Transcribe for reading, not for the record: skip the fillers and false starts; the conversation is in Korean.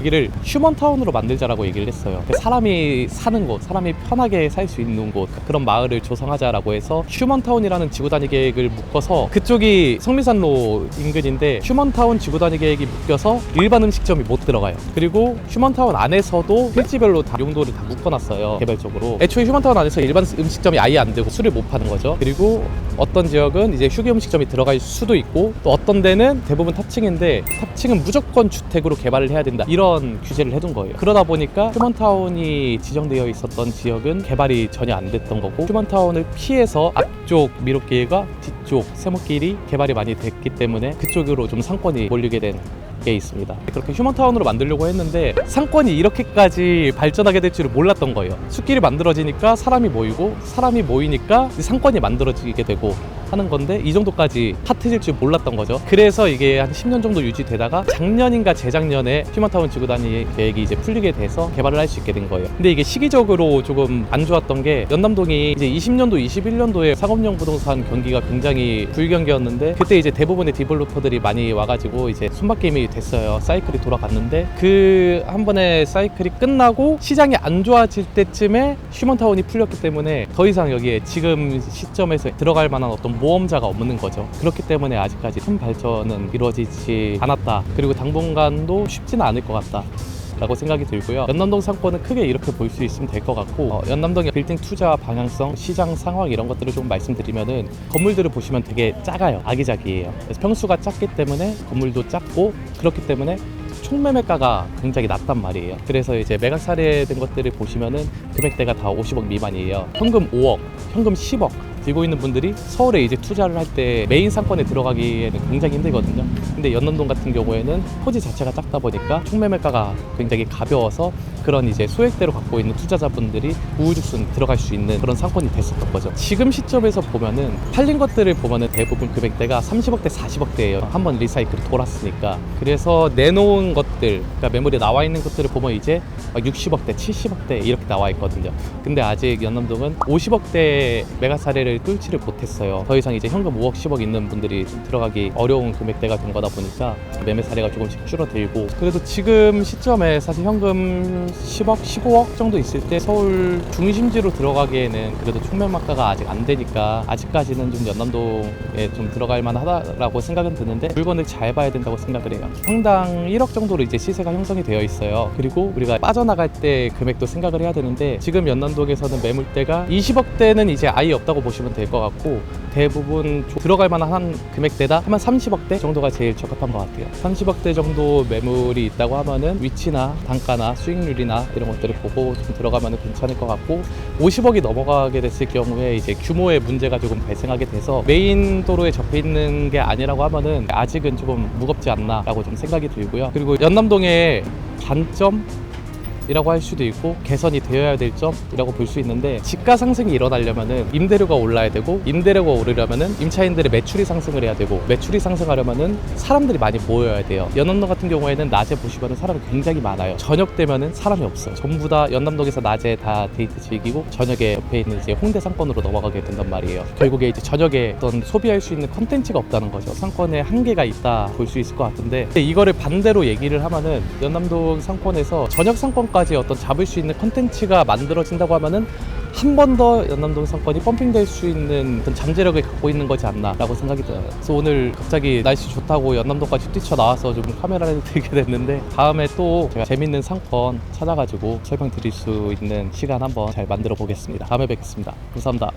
여기를 휴먼타운으로 만들자라고 얘기를 했어요. 사람이 사는 곳, 사람이 편하게 살 수 있는 곳, 그런 마을을 조성하자라고 해서 휴먼타운이라는 지구단위 계획을 묶어서, 그쪽이 성미산로 인근인데 휴먼타운 지구단위 계획이 묶여서 일반 음식점이 못 들어가요. 그리고 휴먼타운 안에서도 필지별로 다 용도를 다 묶어놨어요, 개별적으로. 애초에 휴먼타운 안에서 일반 음식점이 아예 안 되고 술을 못 파는 거죠. 그리고 어떤 지역은 이제 휴게 음식점이 들어갈 수도 있고, 또 어떤 데는 대부분 탑층인데 탑층은 무조건 주택으로 개발을 해야 된다, 이런 규제를 해둔 거예요. 그러다 보니까 휴먼타운이 지정되어 있었던 지역은 개발이 전혀 안 됐던 거고, 휴먼타운을 피해서 앞쪽 미롯길과 뒤쪽 세모길이 개발이 많이 됐기 때문에 그쪽으로 좀 상권이 몰리게 된 게 있습니다. 그렇게 휴먼타운으로 만들려고 했는데 상권이 이렇게까지 발전하게 될 줄은 몰랐던 거예요. 숲길이 만들어지니까 사람이 모이고, 사람이 모이니까 상권이 만들어지게 되고 하는 건데, 이 정도까지 핫해질 줄 몰랐던 거죠. 그래서 이게 한 10년 정도 유지되다가 작년인가 재작년에 휴먼타운 지구단위 계획이 이제 풀리게 돼서 개발을 할 수 있게 된 거예요. 근데 이게 시기적으로 조금 안 좋았던 게, 연남동이 이제 20년도, 21년도에 상업용 부동산 경기가 굉장히 불경기였는데, 그때 이제 대부분의 디벨로퍼들이 많이 와가지고 이제 손바뀜이 됐어요. 사이클이 돌아갔는데, 그 한 번의 사이클이 끝나고 시장이 안 좋아질 때쯤에 휴먼타운이 풀렸기 때문에 더 이상 여기에 지금 시점에서 들어갈 만한 어떤 모험자가 없는 거죠. 그렇기 때문에 아직까지 큰 발전은 이루어지지 않았다. 그리고 당분간도 쉽지는 않을 것 같다 라고 생각이 들고요. 연남동 상권은 크게 이렇게 볼 수 있으면 될 것 같고, 연남동의 빌딩 투자 방향성, 시장 상황 이런 것들을 좀 말씀드리면은, 건물들을 보시면 되게 작아요. 아기자기해요. 그래서 평수가 작기 때문에 건물도 작고, 그렇기 때문에 총매매가가 굉장히 낮단 말이에요. 그래서 이제 매각 사례된 것들을 보시면은 금액대가 다 50억 미만이에요. 현금 5억, 현금 10억 들고 있는 분들이 서울에 이제 투자를 할 때 메인 상권에 들어가기에는 굉장히 힘들거든요. 근데 연남동 같은 경우에는 토지 자체가 작다 보니까 총매매가가 굉장히 가벼워서 그런 이제 소액대로 갖고 있는 투자자분들이 우후죽순 들어갈 수 있는 그런 상권이 됐었던 거죠. 지금 시점에서 보면은 팔린 것들을 보면은 대부분 금액대가 30억대, 40억대예요. 한번 리사이클이 돌았으니까. 그래서 내놓은 것들, 그러니까 매물에 나와 있는 것들을 보면 이제 막 60억대, 70억대 이렇게 나와 있거든요. 근데 아직 연남동은 50억대 매각 사례를 뚫지를 못했어요. 더 이상 이제 현금 5억, 10억 있는 분들이 좀 들어가기 어려운 금액대가 된 거다 보니까 매매 사례가 조금씩 줄어들고, 그래도 지금 시점에 사실 현금 10억, 15억 정도 있을 때 서울 중심지로 들어가기에는 그래도 총매매가가 아직 안 되니까 아직까지는 좀 연남동에 좀 들어갈 만하다라고 생각은 드는데, 물건을 잘 봐야 된다고 생각을 해요. 평당 1억 정도로 이제 시세가 형성이 되어 있어요. 그리고 우리가 빠져나갈 때 금액도 생각을 해야 되는데, 지금 연남동에서는 매물대가 20억대는 이제 아예 없다고 보시면 될 것 같고, 대부분 들어갈 만한 한 금액대다 하면 30억대 정도가 제일 적합한 것 같아요. 30억대 정도 매물이 있다고 하면은 위치나 단가나 수익률이나 이런 것들을 보고 좀 들어가면 괜찮을 것 같고, 50억이 넘어가게 됐을 경우에 이제 규모의 문제가 조금 발생하게 돼서 메인 도로에 접해 있는 게 아니라고 하면은 아직은 조금 무겁지 않나 라고 좀 생각이 들고요. 그리고 연남동의 단점 이라고 할 수도 있고, 개선이 되어야 될 점이라고 볼 수 있는데, 집가 상승이 일어나려면은 임대료가 올라야 되고, 임대료가 오르려면은 임차인들의 매출이 상승을 해야 되고, 매출이 상승하려면은 사람들이 많이 모여야 돼요. 연남동 같은 경우에는 낮에 보시면은 사람이 굉장히 많아요. 저녁 되면은 사람이 없어요. 전부 다 연남동에서 낮에 다 데이트 즐기고 저녁에 옆에 있는 이제 홍대 상권으로 넘어가게 된단 말이에요. 결국에 이제 저녁에 어떤 소비할 수 있는 컨텐츠가 없다는 거죠. 상권에 한계가 있다 볼 수 있을 것 같은데, 근데 이거를 반대로 얘기를 하면은 연남동 상권에서 저녁 상권 까지 어떤 잡을 수 있는 컨텐츠가 만들어진다고 하면은 한 번 더 연남동 상권이 펌핑될 수 있는 어떤 잠재력을 갖고 있는 거지 않나 라고 생각이 들어요. 그래서 오늘 갑자기 날씨 좋다고 연남동까지 뛰쳐나와서 좀 카메라를 들게 됐는데, 다음에 또 제가 재밌는 상권 찾아가지고 설명드릴 수 있는 시간 한번 잘 만들어 보겠습니다. 다음에 뵙겠습니다. 감사합니다.